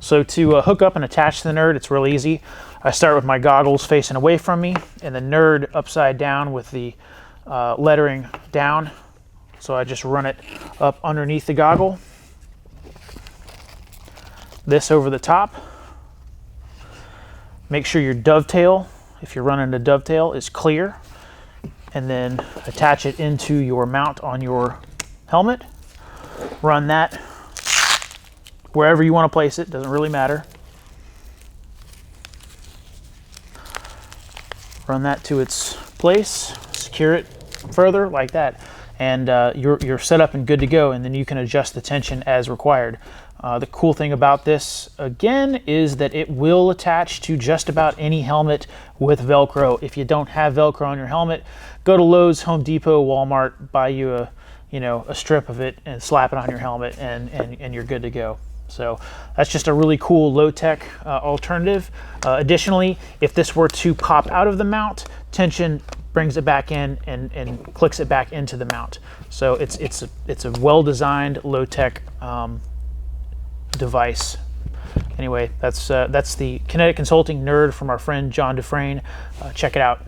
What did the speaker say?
So to hook up and attach the Nerd, it's real easy. I start with my goggles facing away from me and the Nerd upside down with the lettering down. So I just run it up underneath the goggle. This over the top. Make sure your dovetail, if you're running a dovetail, is clear. And then attach it into your mount on your helmet. Run that wherever you want to place it, doesn't really matter. Run that to its place, secure it further like that, and you're set up and good to go, and then you can adjust the tension as required. The cool thing about this, again, is that it will attach to just about any helmet with Velcro. If you don't have Velcro on your helmet, go to Lowe's, Home Depot, Walmart, buy you a strip of it and slap it on your helmet, and you're good to go. So that's just a really cool low-tech alternative. Additionally, if this were to pop out of the mount, tension brings it back in and clicks it back into the mount. So it's a well-designed low-tech device. Anyway, that's the Kinetic Consulting Nerd from our friend John Dufresne. Check it out.